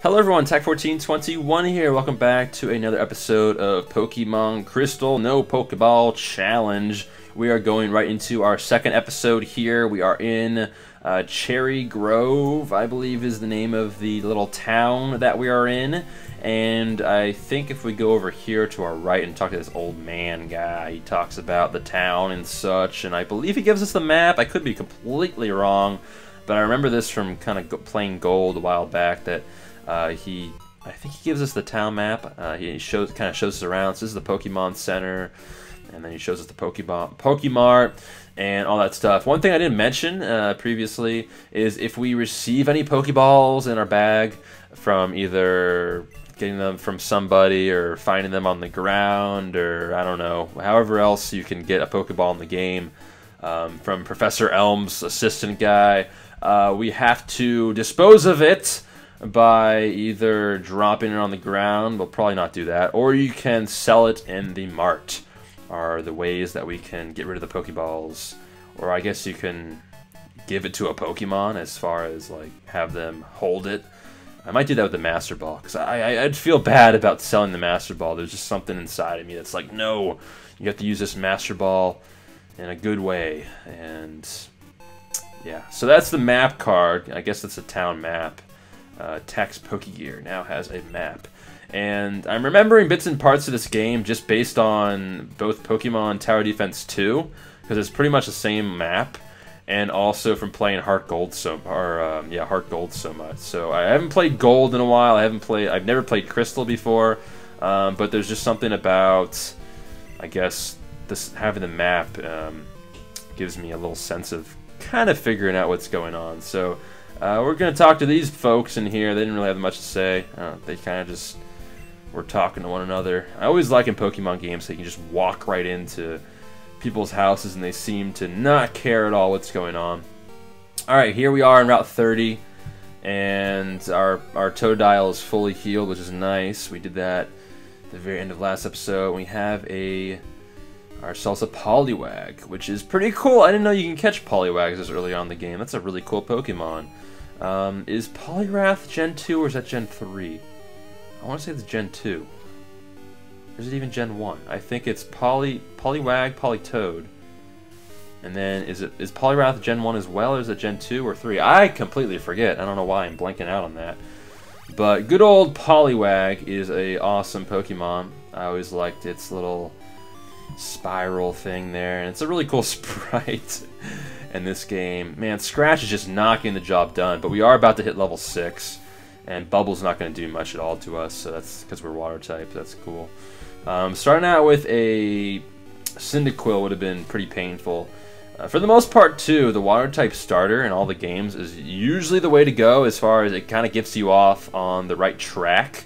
Hello everyone, Tech1421 here. Welcome back to another episode of Pokemon Crystal No Pokeball Challenge. We are going right into our second episode here. We are in Cherry Grove, I believe is the name of the little town that we are in. And I think if we go over here to our right and talk to this old man guy, he talks about the town and such, and I believe he gives us the map. I could be completely wrong, but I remember this from kind of playing Gold a while back that I think he gives us the town map. He kind of shows us around. So this is the Pokemon Center, and then he shows us the Pokemart and all that stuff. One thing I didn't mention previously is if we receive any Pokeballs in our bag from either getting them from somebody or finding them on the ground, or I don't know, however else you can get a Pokeball in the game, from Professor Elm's assistant guy, we have to dispose of it by either dropping it on the ground. We'll probably not do that, or you can sell it in the mart, are the ways that we can get rid of the Pokeballs. Or I guess you can give it to a Pokemon, as far as like have them hold it. I might do that with the Master Ball, because I'd feel bad about selling the Master Ball. There's just something inside of me that's like, no, you have to use this Master Ball in a good way. And yeah, so that's the map card. I guess that's a town map. Tex Pokegear now has a map, and I'm remembering bits and parts of this game just based on both Pokemon Tower Defense 2, because it's pretty much the same map, and also from playing Heart Gold so much. So I haven't played Gold in a while. I've never played Crystal before, but there's just something about, I guess, this having the map gives me a little sense of kind of figuring out what's going on. So we're going to talk to these folks in here. They didn't really have much to say. They kind of just were talking to one another. I always like in Pokemon games that you can just walk right into people's houses and they seem to not care at all what's going on. Alright, here we are in Route 30, and our Totodile is fully healed, which is nice. We did that at the very end of last episode. We have ourselves a Poliwag, which is pretty cool. I didn't know you can catch Poliwags this early on in the game. That's a really cool Pokemon. Is Poliwrath Gen 2 or is that Gen 3? I want to say it's Gen 2. Or is it even Gen 1? I think it's Poliwag, Politoed. And then is Poliwrath Gen 1 as well, or is it Gen 2 or 3? I completely forget. I don't know why I'm blanking out on that. But good old Poliwag is a awesome Pokemon. I always liked its little spiral thing there, and it's a really cool sprite in this game. Man, Scratch is just knocking the job done, but we are about to hit level 6, and Bubble's not going to do much at all to us, so that's because we're water type. That's cool. Starting out with a Cyndaquil would have been pretty painful. For the most part too, the water type starter in all the games is usually the way to go, as far as it kind of gets you off on the right track.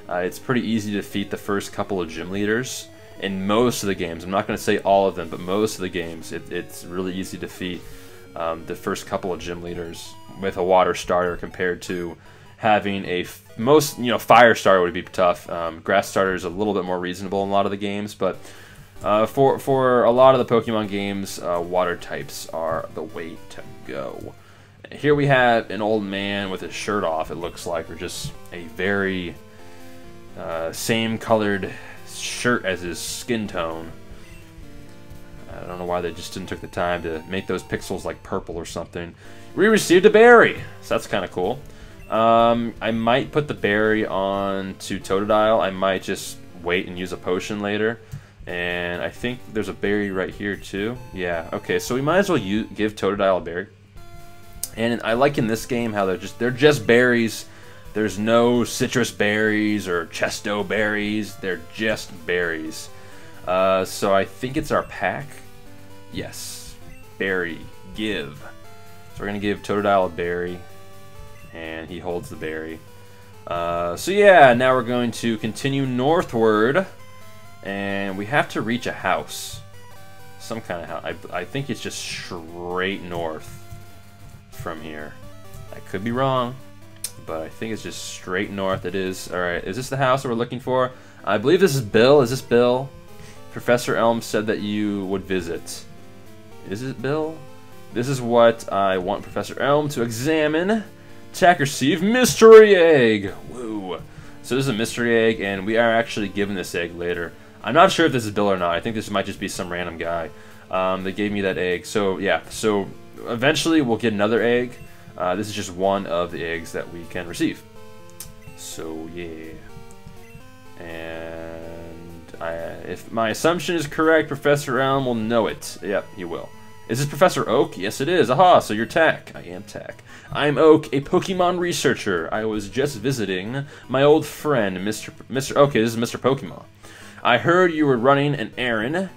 It's pretty easy to defeat the first couple of gym leaders in most of the games. I'm not going to say all of them, but most of the games, it's really easy to defeat the first couple of gym leaders with a water starter, compared to having fire starter would be tough. Grass starter is a little bit more reasonable in a lot of the games, but for a lot of the Pokemon games, water types are the way to go. Here we have an old man with his shirt off, it looks like, or just a very same colored shirt as his skin tone. I don't know why they just didn't take the time to make those pixels like purple or something. We received a berry, so that's kind of cool. I might put the berry on to Totodile. I might just wait and use a potion later. And I think there's a berry right here too. Yeah, okay, so we might as well give Totodile a berry. And I like in this game how they're just berries. There's no citrus berries or chesto berries. They're just berries. So I think it's our pack. Yes. Berry. Give. So we're going to give Totodile a berry. And he holds the berry. So yeah, now we're going to continue northward. And we have to reach a house. Some kind of house. I think it's just straight north from here. I could be wrong, but I think it's just straight north. It is. Alright, is this the house that we're looking for? I believe this is Bill. Is this Bill? Professor Elm said that you would visit. Is it Bill? This is what I want Professor Elm to examine. Attack, receive, mystery egg! Woo. So this is a mystery egg, and we are actually given this egg later. I'm not sure if this is Bill or not. I think this might just be some random guy that gave me that egg. So yeah, so eventually we'll get another egg. This is just one of the eggs that we can receive. So yeah. And if my assumption is correct, Professor Elm will know it. Yep, he will. Is this Professor Oak? Yes, it is. Aha, so you're Tak. I am Tak. I'm Oak, a Pokemon researcher. I was just visiting my old friend, Mr. Okay, this is Mr. Pokemon. I heard you were running an errand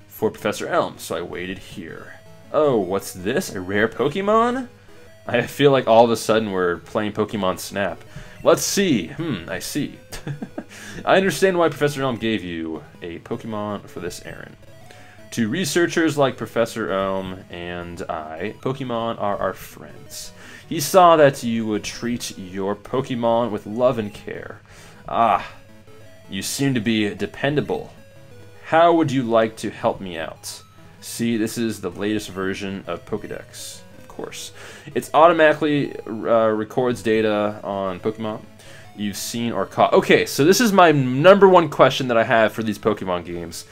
for Professor Elm, so I waited here. Oh, what's this? A rare Pokemon? I feel like all of a sudden we're playing Pokemon Snap. Let's see. I see. I understand why Professor Elm gave you a Pokemon for this errand. To researchers like Professor Elm and I, Pokemon are our friends. He saw that you would treat your Pokemon with love and care. Ah, you seem to be dependable. How would you like to help me out? See, this is the latest version of Pokédex. Of course. It automatically records data on Pokemon you've seen or caught. Okay, so this is my #1 question that I have for these Pokemon games.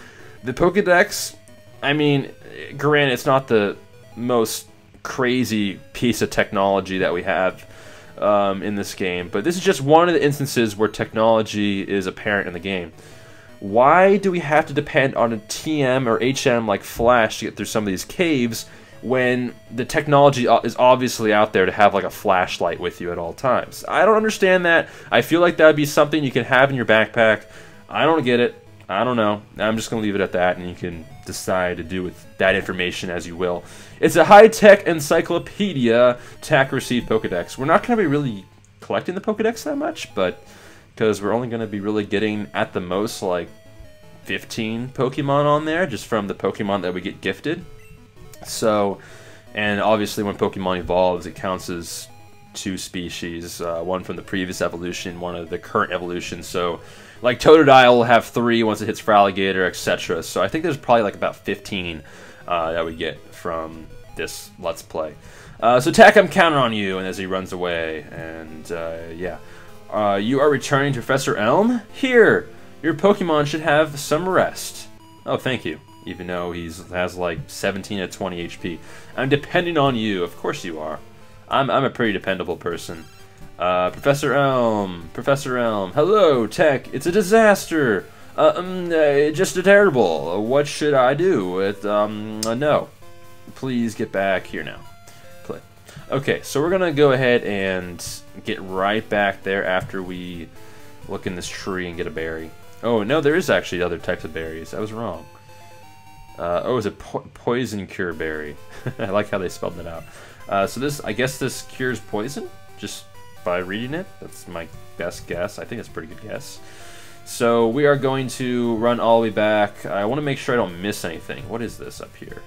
The Pokédex, I mean, granted, it's not the most crazy piece of technology that we have in this game, but this is just one of the instances where technology is apparent in the game. Why do we have to depend on a TM or HM like Flash to get through some of these caves when the technology is obviously out there to have like a flashlight with you at all times? I don't understand that. I feel like that would be something you can have in your backpack. I don't get it. I don't know. I'm just going to leave it at that, and you can decide to do with that information as you will. It's a high-tech encyclopedia Tak received Pokedex. We're not going to be really collecting the Pokedex that much, but because we're only going to be really getting at the most like 15 Pokemon on there just from the Pokemon that we get gifted. So, and obviously when Pokemon evolves, it counts as 2 species, one from the previous evolution, one of the current evolution. So like Totodile will have 3 once it hits for Alligator, etc. So I think there's probably like about 15 that we get from this Let's Play. So Tak, I'm counting on you, and as he runs away, and yeah. You are returning to Professor Elm? Here! Your Pokemon should have some rest. Oh, thank you. Even though he has like 17 to 20 HP. I'm depending on you. Of course you are. I'm a pretty dependable person. Professor Elm. Professor Elm. Hello, Tak. It's a disaster. Just a terrible. What should I do? No. Please get back here now. Play. Okay, so we're gonna go ahead and get right back there after we look in this tree and get a berry. Oh, no, there is actually other types of berries. I was wrong. Oh, it's a poison cure berry. I like how they spelled that out. So this, I guess this cures poison? Just by reading it? That's my best guess. I think it's a pretty good guess. So we are going to run all the way back. I want to make sure I don't miss anything. What is this up here?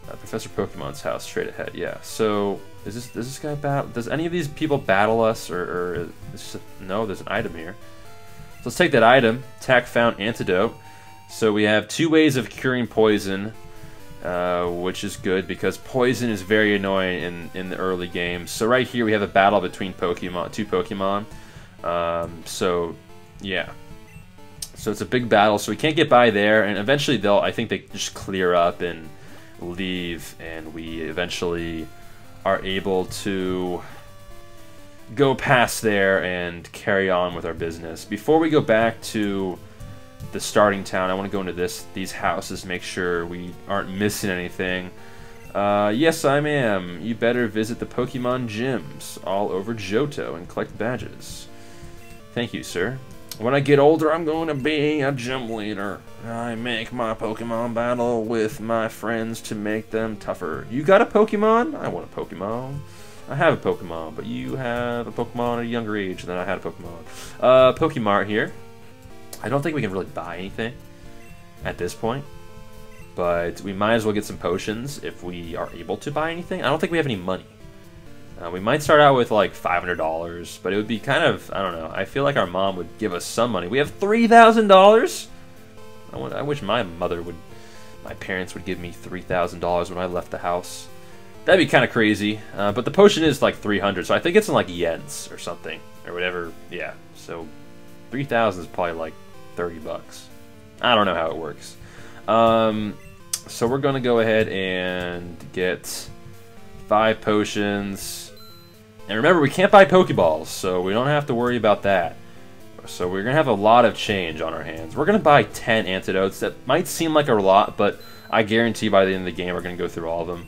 Professor Pokemon's house, straight ahead. Yeah. So does this guy battle? Does any of these people battle us, or no? There's an item here. So let's take that item. Tak found antidote. So we have 2 ways of curing poison, which is good because poison is very annoying in the early games. So right here we have a battle between Pokemon, 2 Pokemon. So yeah. So it's a big battle. So we can't get by there, and eventually I think they just clear up and leave, and we eventually are able to go past there and carry on with our business. Before we go back to the starting town, I want to go into these houses, make sure we aren't missing anything. Yes, I am. You better visit the Pokemon gyms all over Johto and collect badges. Thank you, sir. When I get older, I'm going to be a gym leader. I make my Pokemon battle with my friends to make them tougher. You got a Pokemon? I want a Pokemon. I have a Pokemon, but you have a Pokemon at a younger age than I had a Pokemon. Pokemart here. I don't think we can really buy anything at this point, but we might as well get some potions if we are able to buy anything. I don't think we have any money. We might start out with like $500, but it would be kind of, I don't know, I feel like our mom would give us some money. We have $3,000? I wish my parents would give me $3,000 when I left the house. That'd be kind of crazy, but the potion is like 300, so I think it's in like yens or something, or whatever, yeah. So 3,000 is probably like 30 bucks. I don't know how it works. So we're going to go ahead and get 5 potions. And remember, we can't buy Pokeballs, so we don't have to worry about that. So we're going to have a lot of change on our hands. We're going to buy 10 antidotes. That might seem like a lot, but I guarantee by the end of the game we're going to go through all of them.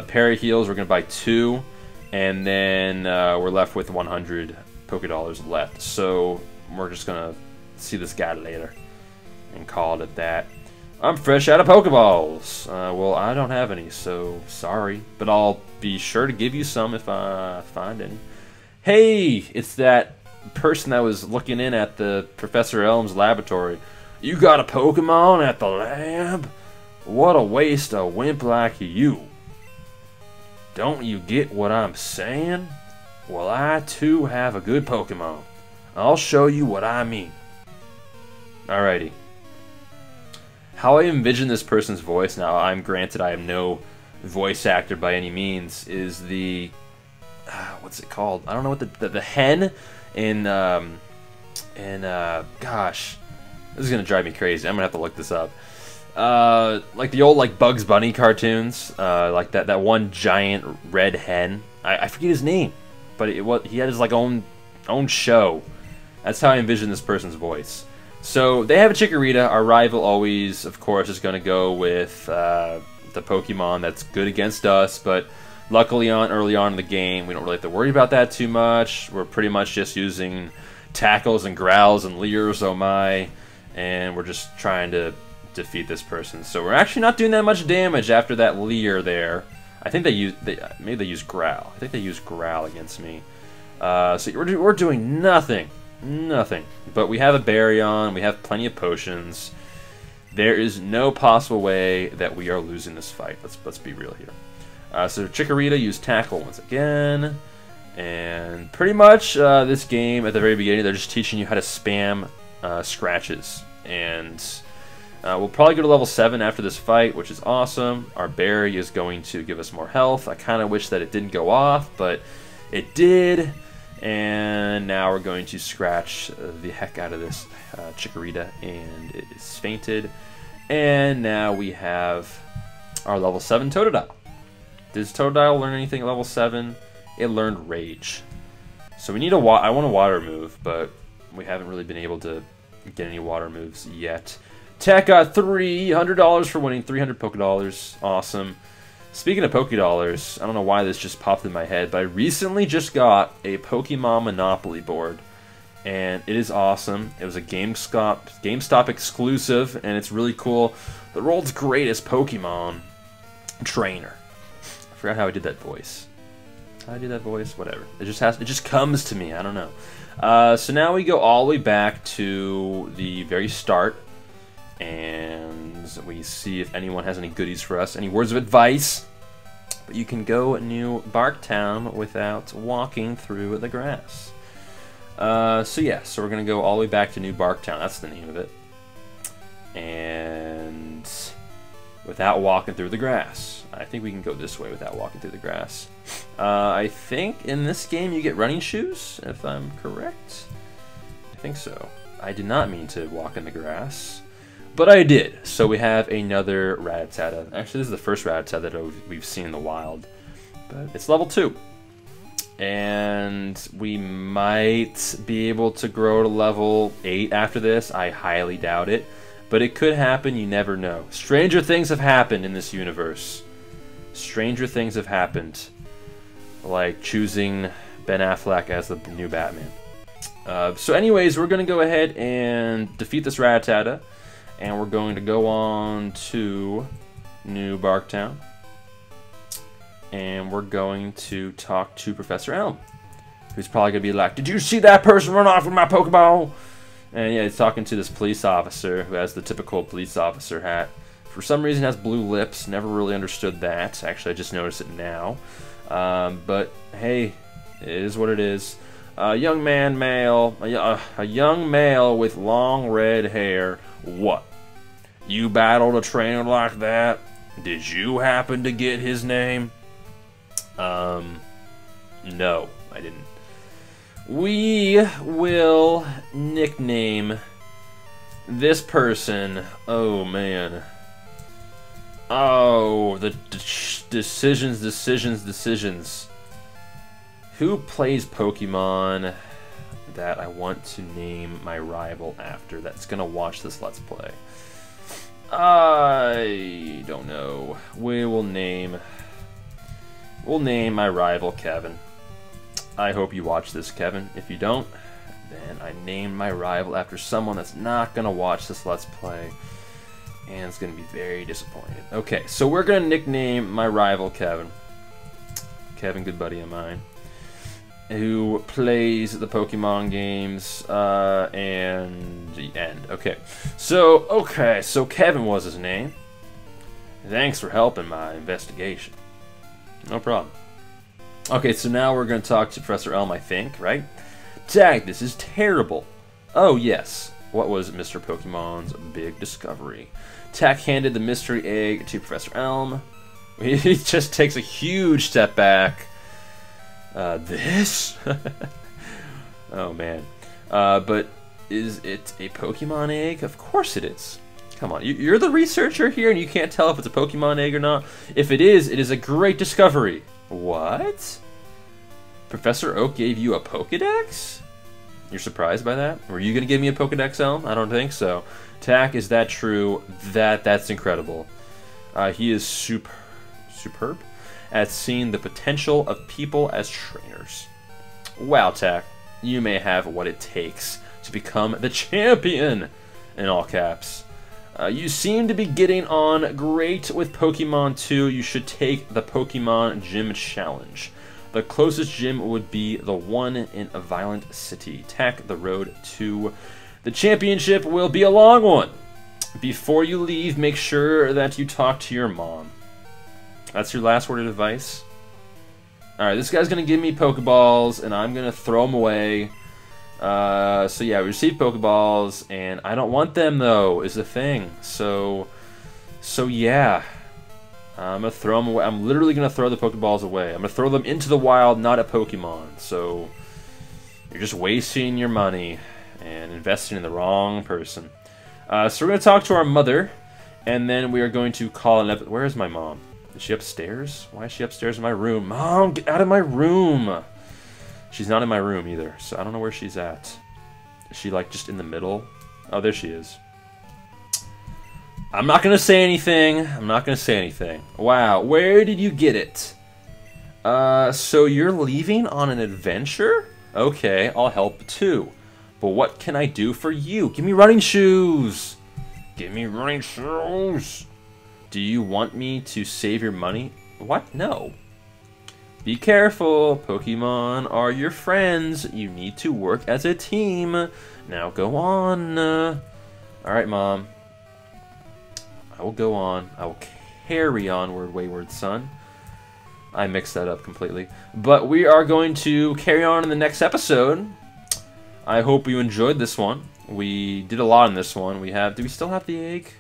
Parry heals, we're going to buy 2. And then we're left with 100 Pokedollars left. So we're just going to see this guy later and call it at that. I'm fresh out of Pokeballs. Well, I don't have any, so sorry. But I'll be sure to give you some if I find any. Hey, it's that person that was looking in at the Professor Elm's laboratory. You got a Pokemon at the lab? What a waste, a wimp like you. Don't you get what I'm saying? Well, I too have a good Pokemon. I'll show you what I mean. Alrighty. How I envision this person's voice, now I'm granted I am no voice actor by any means, is the what's it called? I don't know what the hen in gosh, this is gonna drive me crazy. I'm gonna have to look this up. Like the old like Bugs Bunny cartoons, like that one giant red hen. I forget his name, but he had his like own show. That's how I envision this person's voice. So they have a Chikorita. Our rival always, of course, is going to go with the Pokemon that's good against us. But luckily, early on in the game, we don't really have to worry about that too much. We're pretty much just using tackles and growls and leers, oh my, and we're just trying to defeat this person. So we're actually not doing that much damage after that leer there. I think maybe they use growl. I think they use growl against me. So we're doing nothing. Nothing. But we have a Baryon, we have plenty of potions. There is no possible way that we are losing this fight. Let's be real here. So Chikorita used Tackle once again. And pretty much this game, at the very beginning, they're just teaching you how to spam scratches. And we'll probably go to level 7 after this fight, which is awesome. Our berry is going to give us more health. I kind of wish that it didn't go off, but it did. And now we're going to scratch the heck out of this Chikorita, and it is fainted. And now we have our level 7 Totodile. Does Totodile learn anything at level 7? It learned Rage. So we need I want a water move, but we haven't really been able to get any water moves yet. Tech got $300 for winning, 300 Pokedollars. Awesome. Speaking of Pokedollars, I don't know why this just popped in my head, but I recently just got a Pokemon Monopoly board, and it is awesome. It was a GameStop exclusive, and it's really cool. The world's greatest Pokemon trainer. I forgot how I did that voice. How I do that voice? Whatever. It just comes to me. I don't know. So now we go all the way back to the very start, and we see if anyone has any goodies for us, any words of advice. But you can go New Barktown without walking through the grass. So yeah, so we're gonna go all the way back to New Barktown. That's the name of it, and without walking through the grass. I think we can go this way without walking through the grass. I think in this game you get running shoes, if I'm correct. I think so. I did not mean to walk in the grass, but I did. So we have another Rattata. Actually, this is the first Rattata that we've seen in the wild, but it's level 2. And we might be able to grow to level 8 after this. I highly doubt it, but it could happen. You never know. Stranger things have happened in this universe. Stranger things have happened, like choosing Ben Affleck as the new Batman. So anyways, we're going to go ahead and defeat this Rattata. And we're going to go on to New Barktown. And we're going to talk to Professor Elm, who's probably going to be like, "Did you see that person run off with my Pokeball?" And yeah, he's talking to this police officer who has the typical police officer hat. For some reason has blue lips. Never really understood that. Actually, I just noticed it now. But hey, it is what it is. A young male with long red hair. What? You battled a trainer like that? Did you happen to get his name? No, I didn't. We will nickname this person. Oh, man. Oh, the decisions. Who plays Pokemon that I want to name my rival after that's gonna watch this Let's Play? I don't know. We'll name my rival Kevin. I hope you watch this, Kevin. If you don't, then I named my rival after someone that's not gonna watch this Let's Play, and it's gonna be very disappointed. Okay, so we're gonna nickname my rival Kevin. Kevin, good buddy of mine, who plays the Pokemon games, and the end. Okay, so Kevin was his name. Thanks for helping my investigation. No problem. Okay, so now we're going to talk to Professor Elm, I think, right? Tag, this is terrible. Oh, yes. What was Mr. Pokemon's big discovery? Tack handed the mystery egg to Professor Elm. He just takes a huge step back. This? Oh, man. But is it a Pokemon egg? Of course it is. Come on, you're the researcher here and you can't tell if it's a Pokemon egg or not. If it is a great discovery. What? Professor Oak gave you a Pokedex? You're surprised by that? Were you going to give me a Pokedex, Elm? I don't think so. Tack, is that true? That's incredible. He is superb at seeing the potential of people as trainers. Wow, Tack, you may have what it takes to become the champion, in all caps. You seem to be getting on great with Pokemon too. You should take the Pokemon Gym Challenge. The closest gym would be the one in a Violent City. Tack, the road to the championship will be a long one. Before you leave, make sure that you talk to your mom. That's your last word of advice? Alright, this guy's going to give me Pokeballs, and I'm going to throw them away. So yeah, we received Pokeballs, and I don't want them, though, is the thing. So yeah. I'm going to throw them away. I'm literally going to throw the Pokeballs away. I'm going to throw them into the wild, not at Pokemon. So you're just wasting your money and investing in the wrong person. So we're going to talk to our mother, and then we are going to call an episode. Where is my mom? Is she upstairs? Why is she upstairs in my room? Mom, get out of my room! She's not in my room either, so I don't know where she's at. Is she, like, just in the middle? Oh, there she is. I'm not going to say anything. I'm not going to say anything. Wow, where did you get it? So you're leaving on an adventure? Okay, I'll help too. But what can I do for you? Give me running shoes! Give me running shoes! Do you want me to save your money? What? No. Be careful. Pokemon are your friends. You need to work as a team. Now go on. Alright, Mom. I will go on. I will carry onward, wayward son. I mixed that up completely. But we are going to carry on in the next episode. I hope you enjoyed this one. We did a lot in this one. Do we still have the egg?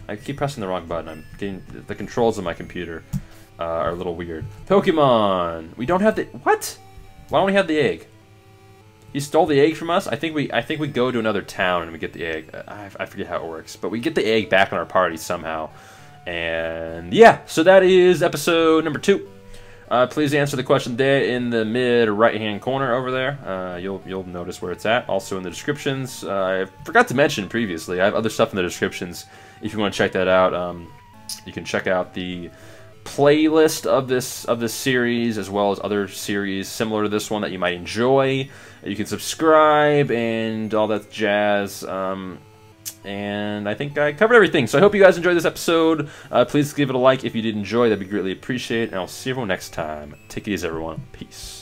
I keep pressing the wrong button. I'm getting the controls of my computer are a little weird. Pokemon. We don't have the what? Why don't we have the egg? He stole the egg from us. I think we go to another town and we get the egg. I forget how it works, but we get the egg back in our party somehow. And yeah, so that is episode number 2. Please answer the question there in the mid right-hand corner over there. You'll notice where it's at. Also in the descriptions. I forgot to mention previously, I have other stuff in the descriptions. If you want to check that out, you can check out the playlist of this series, as well as other series similar to this one that you might enjoy. You can subscribe and all that jazz. And I think I covered everything. So I hope you guys enjoyed this episode. Please give it a like if you did enjoy. That'd be greatly appreciated. And I'll see everyone next time. Take it easy, everyone. Peace.